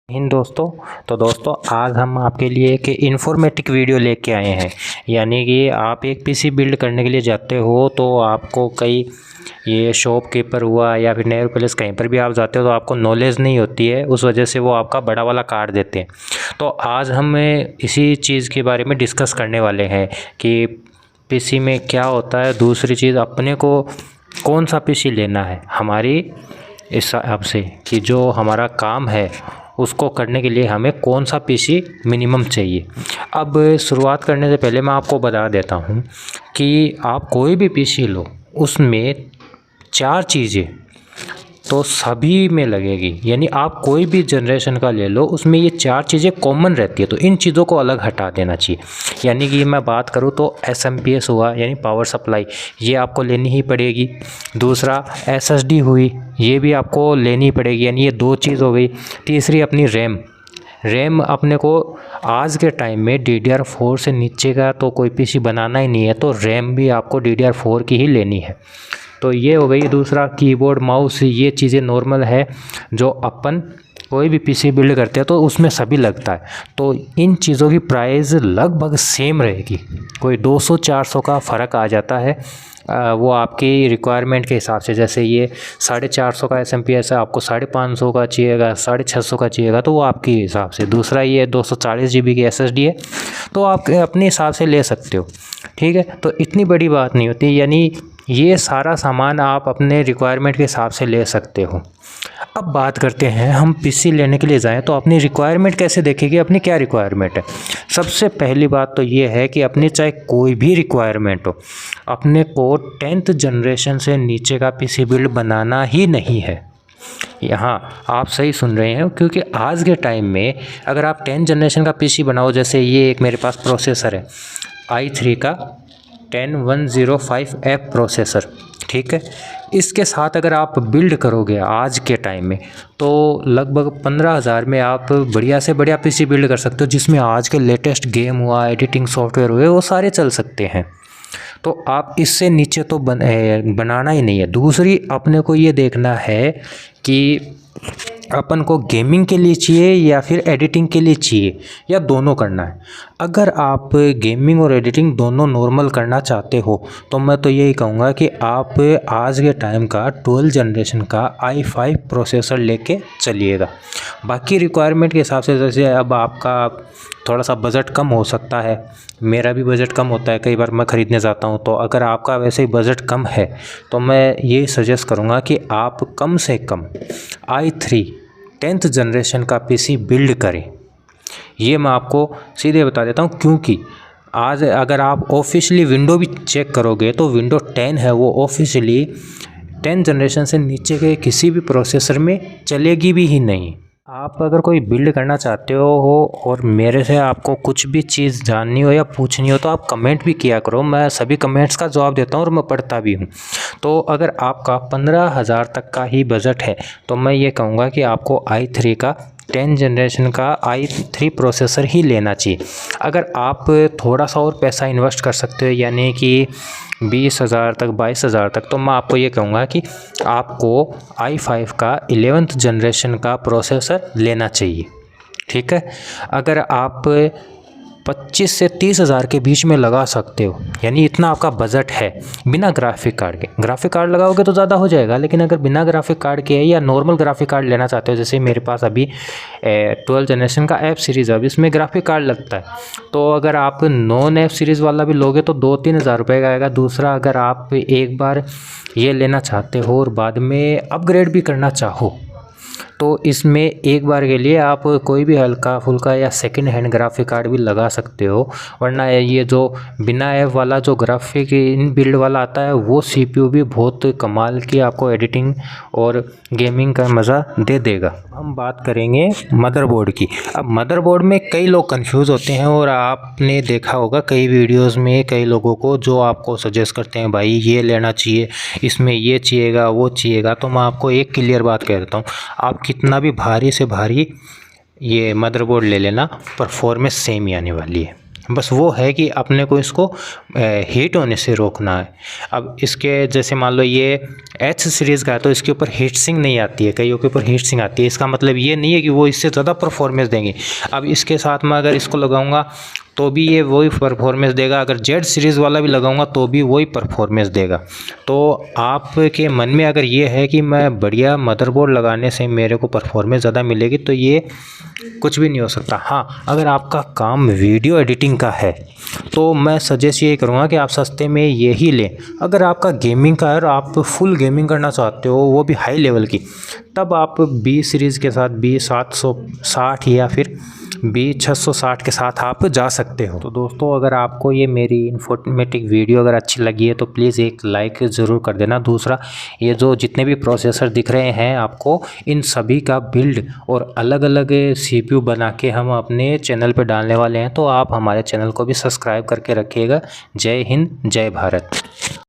हिंद दोस्तों। तो दोस्तों आज हम आपके लिए एक इन्फॉर्मेटिव वीडियो लेके आए हैं। यानी कि आप एक पीसी बिल्ड करने के लिए जाते हो तो आपको कई ये शॉपकीपर हुआ या फिर नेयर प्लेस कहीं पर भी आप जाते हो तो आपको नॉलेज नहीं होती है, उस वजह से वो आपका बड़ा वाला कार्ड देते हैं। तो आज हम इसी चीज़ के बारे में डिस्कस करने वाले हैं कि पीसी में क्या होता है। दूसरी चीज़, अपने को कौन सा पीसी लेना है हमारी इस हिसाब से कि जो हमारा काम है उसको करने के लिए हमें कौन सा पीसी मिनिमम चाहिए। अब शुरुआत करने से पहले मैं आपको बता देता हूँ कि आप कोई भी पीसी लो उसमें 4 चीज़ें तो सभी में लगेगी। यानी आप कोई भी जनरेशन का ले लो उसमें ये 4 चीज़ें कॉमन रहती है, तो इन चीज़ों को अलग हटा देना चाहिए। यानी कि मैं बात करूँ तो एसएमपीएस हुआ यानी पावर सप्लाई, ये आपको लेनी ही पड़ेगी। दूसरा एसएसडी हुई, ये भी आपको लेनी पड़ेगी, यानी ये 2 चीज़ हो गई। तीसरी अपनी रैम अपने को आज के टाइम में DDR4 से नीचे का तो कोई पीसी बनाना ही नहीं है, तो रैम भी आपको DDR4 की ही लेनी है। तो ये हो गई। दूसरा कीबोर्ड माउस, ये चीज़ें नॉर्मल है जो अपन कोई भी पीसी बिल्ड करते हैं तो उसमें सभी लगता है। तो इन चीज़ों की प्राइस लगभग सेम रहेगी, कोई 200-400 का फ़र्क आ जाता है। वो आपकी रिक्वायरमेंट के हिसाब से, जैसे ये 450 का एसएमपीएस है, आपको 550 का चाहिएगा, 650 का चाहिएगा, तो वो आपके हिसाब से। दूसरा ये 240 GB की एसएसडी है तो आप अपने हिसाब से ले सकते हो, ठीक है। तो इतनी बड़ी बात नहीं होती, यानी ये सारा सामान आप अपने रिक्वायरमेंट के हिसाब से ले सकते हो। अब बात करते हैं, हम पीसी लेने के लिए जाएं तो अपनी रिक्वायरमेंट कैसे देखेंगे, अपनी क्या रिक्वायरमेंट है। सबसे पहली बात तो ये है कि अपनी चाहे कोई भी रिक्वायरमेंट हो, अपने को 10th जनरेशन से नीचे का पीसी बिल्ड बनाना ही नहीं है। यहाँ आप सही सुन रहे हैं, क्योंकि आज के टाइम में अगर आप 10th जनरेशन का पीसी बनाओ, जैसे ये एक मेरे पास प्रोसेसर है i3 का 10105F प्रोसेसर, ठीक है। इसके साथ अगर आप बिल्ड करोगे आज के टाइम में तो लगभग 15,000 में आप बढ़िया से बढ़िया पीसी बिल्ड कर सकते हो, जिसमें आज के लेटेस्ट गेम हुआ, एडिटिंग सॉफ्टवेयर हुए, वो सारे चल सकते हैं। तो आप इससे नीचे तो बनाना ही नहीं है। दूसरी, अपने को ये देखना है कि अपन को गेमिंग के लिए चाहिए या फिर एडिटिंग के लिए चाहिए, या दोनों करना है। अगर आप गेमिंग और एडिटिंग दोनों नॉर्मल करना चाहते हो तो मैं तो यही कहूँगा कि आप आज के टाइम का 12 जनरेशन का i5 प्रोसेसर लेके चलिएगा। बाकी रिक्वायरमेंट के हिसाब से, जैसे अब आपका थोड़ा सा बजट कम हो सकता है, मेरा भी बजट कम होता है, कई बार मैं ख़रीदने जाता हूँ। तो अगर आपका वैसे ही बजट कम है तो मैं ये सजेस्ट करूँगा कि आप कम से कम i3 10th जनरेशन का पीसी बिल्ड करें। ये मैं आपको सीधे बता देता हूँ, क्योंकि आज अगर आप ऑफिशियली विंडो भी चेक करोगे तो विंडो 10 है, वो ऑफिशियली 10th जनरेशन से नीचे के किसी भी प्रोसेसर में चलेगी भी ही नहीं। आप अगर कोई बिल्ड करना चाहते हो और मेरे से आपको कुछ भी चीज़ जाननी हो या पूछनी हो तो आप कमेंट भी किया करो, मैं सभी कमेंट्स का जवाब देता हूँ और मैं पढ़ता भी हूँ। तो अगर आपका 15,000 तक का ही बजट है तो मैं ये कहूँगा कि आपको i3 का 10 जनरेशन का i3 प्रोसेसर ही लेना चाहिए। अगर आप थोड़ा सा और पैसा इन्वेस्ट कर सकते हो, यानी कि 20,000 तक, 22,000 तक, तो मैं आपको ये कहूँगा कि आपको i5 का 11th जनरेशन का प्रोसेसर लेना चाहिए, ठीक है। अगर आप 25 से 30,000 के बीच में लगा सकते हो, यानी इतना आपका बजट है, बिना ग्राफिक कार्ड के। ग्राफिक कार्ड लगाओगे तो ज़्यादा हो जाएगा, लेकिन अगर बिना ग्राफिक कार्ड के या नॉर्मल ग्राफिक कार्ड लेना चाहते हो, जैसे मेरे पास अभी 12 जनरेशन का F सीरीज़ है, अब इसमें ग्राफिक कार्ड लगता है, तो अगर आप नॉन F सीरीज़ वाला भी लोगे तो 2-3 हज़ार रुपये का आएगा। दूसरा, अगर आप एक बार ये लेना चाहते हो और बाद में अपग्रेड भी करना चाहो तो इसमें एक बार के लिए आप कोई भी हल्का फुल्का या सेकंड हैंड ग्राफिक कार्ड भी लगा सकते हो। वरना ये जो बिना ऐप वाला जो ग्राफिक इन बिल्ड वाला आता है वो CPU भी बहुत कमाल की आपको एडिटिंग और गेमिंग का मज़ा दे देगा। हम बात करेंगे मदरबोर्ड की। अब मदरबोर्ड में कई लोग कंफ्यूज होते हैं और आपने देखा होगा कई वीडियोस में कई लोगों को जो आपको सजेस्ट करते हैं, भाई ये लेना चाहिए, इसमें ये चाहिएगा, वो चाहिएगा। तो मैं आपको एक क्लियर बात कह देता हूँ, आप कितना भी भारी से भारी ये मदरबोर्ड ले लेना, परफॉर्मेंस सेम ही आने वाली है। बस वो है कि अपने को इसको हीट होने से रोकना है। अब इसके जैसे मान लो ये एच सीरीज़ का है तो इसके ऊपर हीट सिंक नहीं आती है, कईयों के ऊपर हीट सिंक आती है। इसका मतलब ये नहीं है कि वो इससे ज़्यादा परफॉर्मेंस देंगे। अब इसके साथ मैं अगर इसको लगाऊंगा तो भी ये वही परफॉर्मेंस देगा, अगर जेड सीरीज़ वाला भी लगाऊंगा तो भी वही परफॉर्मेंस देगा। तो आपके मन में अगर ये है कि मैं बढ़िया मदरबोर्ड लगाने से मेरे को परफॉर्मेंस ज़्यादा मिलेगी, तो ये कुछ भी नहीं हो सकता। हाँ, अगर आपका काम वीडियो एडिटिंग का है तो मैं सजेस्ट ये करूँगा कि आप सस्ते में यही लें। अगर आपका गेमिंग का है और आप फुल गेमिंग करना चाहते हो, वो भी हाई लेवल की, तब आप बी सीरीज़ के साथ B760 या फिर B660 के साथ आप जा सकते हो। तो दोस्तों, अगर आपको ये मेरी इन्फॉर्मेटिव वीडियो अगर अच्छी लगी है तो प्लीज़ एक लाइक ज़रूर कर देना। दूसरा, ये जो जितने भी प्रोसेसर दिख रहे हैं आपको, इन सभी का बिल्ड और अलग अलग CPU बना के हम अपने चैनल पे डालने वाले हैं, तो आप हमारे चैनल को भी सब्सक्राइब करके रखिएगा। जय हिंद, जय भारत।